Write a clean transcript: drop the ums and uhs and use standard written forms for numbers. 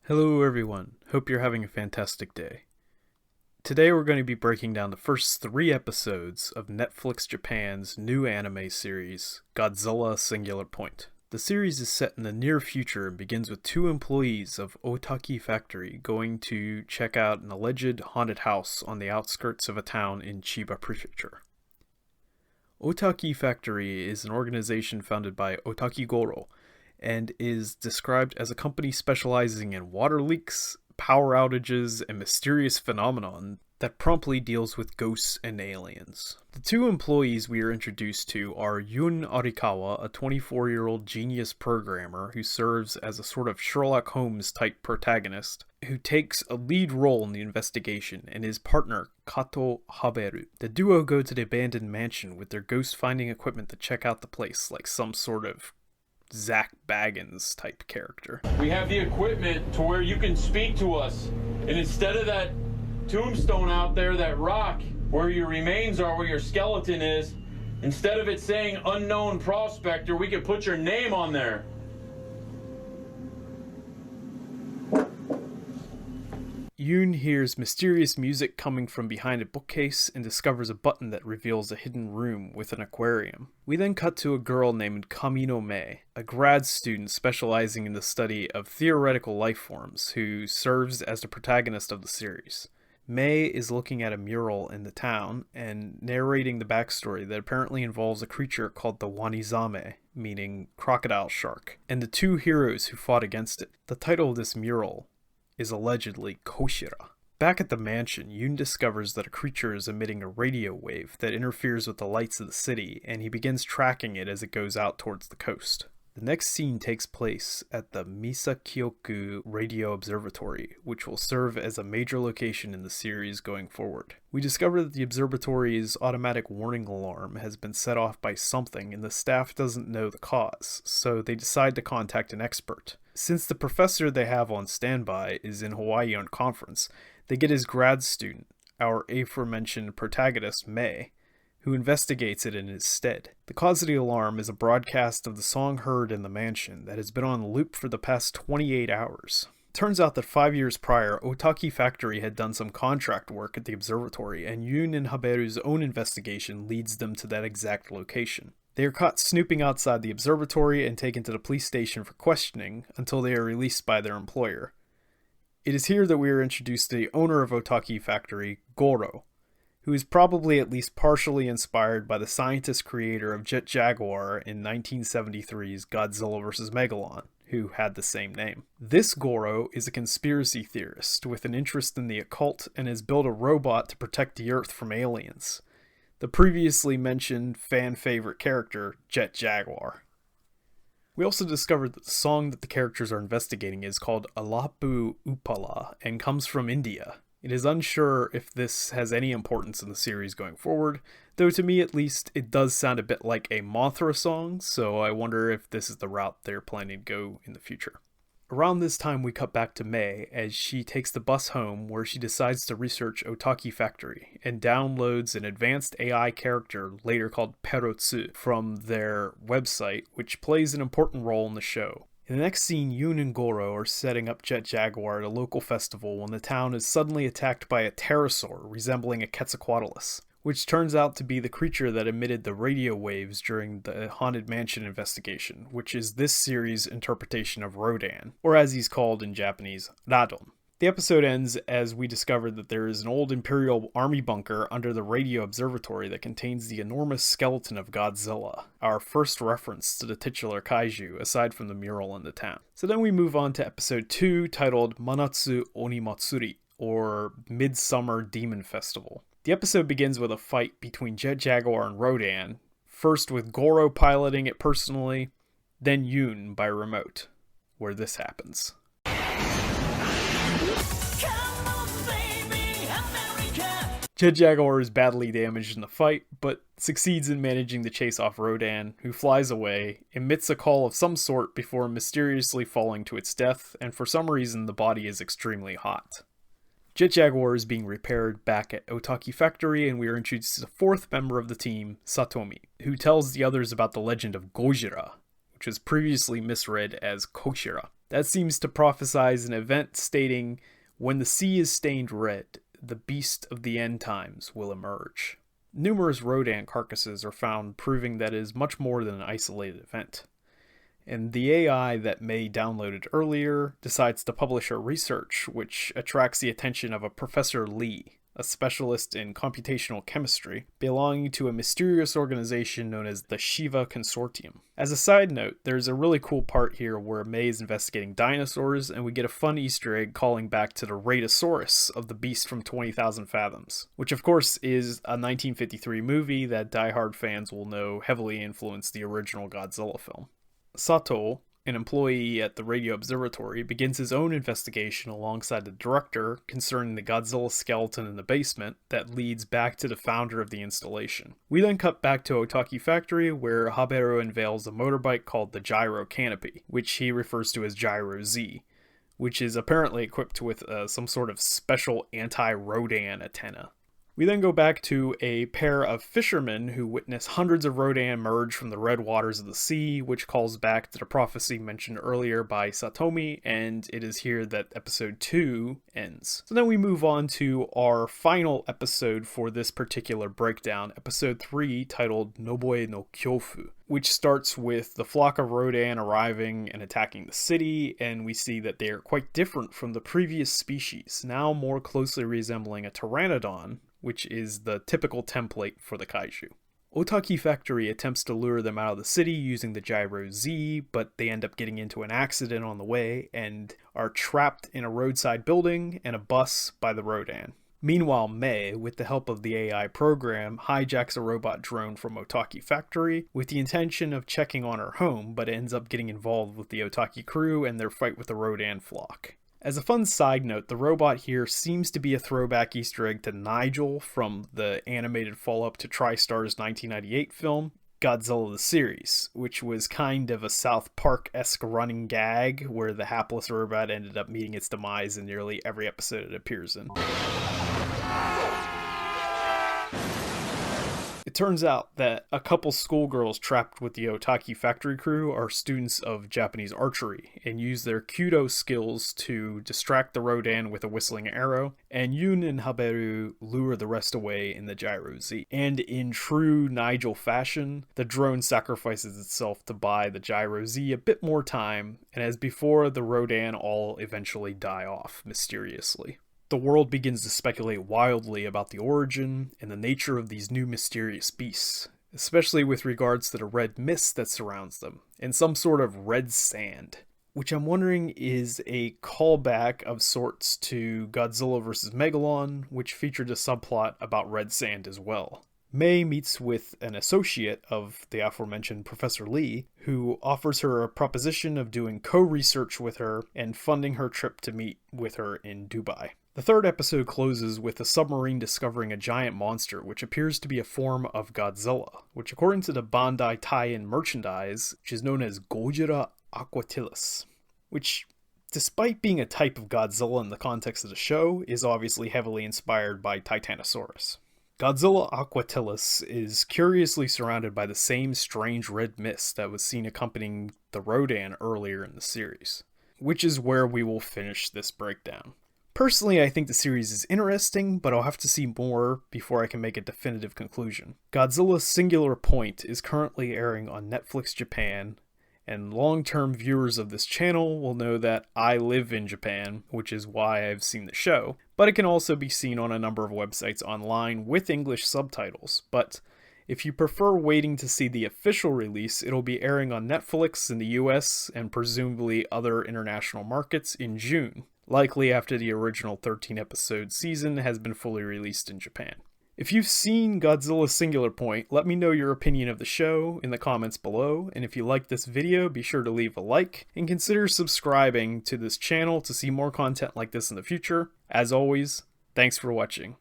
Hello everyone, hope you're having a fantastic day. Today we're going to be breaking down the first 3 episodes of Netflix Japan's new anime series, Godzilla Singular Point. The series is set in the near future and begins with 2 employees of Otaki Factory going to check out an alleged haunted house on the outskirts of a town in Chiba Prefecture. Otaki Factory is an organization founded by Otaki Goro, and is described as a company specializing in water leaks, power outages, and mysterious phenomenon that promptly deals with ghosts and aliens. The 2 employees we are introduced to are Yun Arikawa, a 24-year-old genius programmer who serves as a sort of Sherlock Holmes-type protagonist, who takes a lead role in the investigation, and his partner, Kato Haberu. The duo go to the abandoned mansion with their ghost-finding equipment to check out the place, like some sort of Zach Baggins type character. We have the equipment to where you can speak to us, and instead of that tombstone out there, that rock where your remains are, where your skeleton is, instead of it saying unknown prospector, we could put your name on there. Yoon hears mysterious music coming from behind a bookcase and discovers a button that reveals a hidden room with an aquarium. We then cut to a girl named Kamino Mei, a grad student specializing in the study of theoretical life forms, who serves as the protagonist of the series. Mei is looking at a mural in the town and narrating the backstory that apparently involves a creature called the Wanizame, meaning crocodile shark, and the 2 heroes who fought against it. The title of this mural is allegedly Koshira. Back at the mansion, Yoon discovers that a creature is emitting a radio wave that interferes with the lights of the city, and he begins tracking it as it goes out towards the coast. The next scene takes place at the Misakyoku Radio Observatory, which will serve as a major location in the series going forward. We discover that the observatory's automatic warning alarm has been set off by something, and the staff doesn't know the cause, so they decide to contact an expert. Since the professor they have on standby is in Hawaii on conference, they get his grad student, our aforementioned protagonist Mei, who investigates it in his stead. The cause of the alarm is a broadcast of the song heard in the mansion that has been on loop for the past 28 hours. It turns out that 5 years prior, Otaki Factory had done some contract work at the observatory, and Yoon and Haberu's own investigation leads them to that exact location. They are caught snooping outside the observatory and taken to the police station for questioning until they are released by their employer. It is here that we are introduced to the owner of Otaki Factory, Goro, who is probably at least partially inspired by the scientist creator of Jaguar in 1973's Godzilla vs. Megalon, who had the same name. This Goro is a conspiracy theorist with an interest in the occult and has built a robot to protect the Earth from aliens. The previously mentioned fan-favorite character, Jaguar. We also discovered that the song that the characters are investigating is called Alapu Upala and comes from India. It is unsure if this has any importance in the series going forward, though to me at least it does sound a bit like a Mothra song, so I wonder if this is the route they're planning to go in the future. Around this time we cut back to Mei as she takes the bus home, where she decides to research Otaki Factory and downloads an advanced AI character later called Perotsu from their website, which plays an important role in the show. In the next scene, Yoon and Goro are setting up Jaguar at a local festival when the town is suddenly attacked by a pterosaur resembling a Quetzalcoatlus, which turns out to be the creature that emitted the radio waves during the Haunted Mansion investigation, which is this series' interpretation of Rodan, or as he's called in Japanese, Radon. The episode ends as we discover that there is an old Imperial Army bunker under the radio observatory that contains the enormous skeleton of Godzilla, our first reference to the titular Kaiju aside from the mural in the town. So then we move on to episode 2, titled Manatsu Onimatsuri, or Midsummer Demon Festival. The episode begins with a fight between Jaguar and Rodan, first with Goro piloting it personally, then Yoon by remote, where this happens. Jaguar is badly damaged in the fight, but succeeds in managing to chase off Rodan, who flies away, emits a call of some sort before mysteriously falling to its death, and for some reason the body is extremely hot. Jaguar is being repaired back at Otaki Factory, and we are introduced to the 4th member of the team, Satomi, who tells the others about the legend of Gojira, which was previously misread as Koshira. That seems to prophesize an event stating, when the sea is stained red, the beast of the end times will emerge. Numerous Rodan carcasses are found, proving that it is much more than an isolated event. And the AI that May downloaded earlier decides to publish her research, which attracts the attention of a Professor Lee, a specialist in computational chemistry, belonging to a mysterious organization known as the Shiva Consortium. As a side note, there's a really cool part here where May is investigating dinosaurs, and we get a fun Easter egg calling back to the Radosaurus of the beast from 20,000 Fathoms, which of course is a 1953 movie that diehard fans will know heavily influenced the original Godzilla film. Sato, an employee at the Radio Observatory, begins his own investigation alongside the director concerning the Godzilla skeleton in the basement that leads back to the founder of the installation. We then cut back to Otaki Factory, where Haberu unveils a motorbike called the Gyro Canopy, which he refers to as Gyro Z, which is apparently equipped with some sort of special anti-Rodan antenna. We then go back to a pair of fishermen who witness hundreds of Rodan emerge from the red waters of the sea, which calls back to the prophecy mentioned earlier by Satomi, and it is here that episode 2 ends. So then we move on to our final episode for this particular breakdown, episode 3, titled Noboe no Kyofu, which starts with the flock of Rodan arriving and attacking the city, and we see that they are quite different from the previous species, now more closely resembling a pteranodon, which is the typical template for the kaiju. Otaki Factory attempts to lure them out of the city using the Gyro Z, but they end up getting into an accident on the way and are trapped in a roadside building and a bus by the Rodan. Meanwhile, May, with the help of the AI program, hijacks a robot drone from Otaki Factory with the intention of checking on her home, but ends up getting involved with the Otaki crew and their fight with the Rodan flock. As a fun side note, the robot here seems to be a throwback Easter egg to Nigel from the animated follow-up to TriStar's 1998 film, Godzilla the Series, which was kind of a South Park-esque running gag where the hapless robot ended up meeting its demise in nearly every episode it appears in. It turns out that a couple schoolgirls trapped with the Otaki Factory crew are students of Japanese archery and use their Kyudo skills to distract the Rodan with a whistling arrow, and Yun and Haberu lure the rest away in the Gyro Z. And in true Nigel fashion, the drone sacrifices itself to buy the Gyro Z a bit more time, and as before, the Rodan all eventually die off mysteriously. The world begins to speculate wildly about the origin and the nature of these new mysterious beasts, especially with regards to the red mist that surrounds them, and some sort of red sand, which I'm wondering is a callback of sorts to Godzilla vs. Megalon, which featured a subplot about red sand as well. May meets with an associate of the aforementioned Professor Lee, who offers her a proposition of doing co-research with her and funding her trip to meet with her in Dubai. The third episode closes with a submarine discovering a giant monster, which appears to be a form of Godzilla, which according to the Bandai tie-in merchandise, which is known as Gojira aquatilis, which, despite being a type of Godzilla in the context of the show, is obviously heavily inspired by Titanosaurus. Godzilla aquatilis is curiously surrounded by the same strange red mist that was seen accompanying the Rodan earlier in the series, which is where we will finish this breakdown. Personally, I think the series is interesting, but I'll have to see more before I can make a definitive conclusion. Godzilla Singular Point is currently airing on Netflix Japan, and long-term viewers of this channel will know that I live in Japan, which is why I've seen the show, but it can also be seen on a number of websites online with English subtitles. But if you prefer waiting to see the official release, it'll be airing on Netflix in the US and presumably other international markets in June, likely after the original 13-episode season has been fully released in Japan. If you've seen Godzilla Singular Point, let me know your opinion of the show in the comments below, and if you like this video, be sure to leave a like, and consider subscribing to this channel to see more content like this in the future. As always, thanks for watching.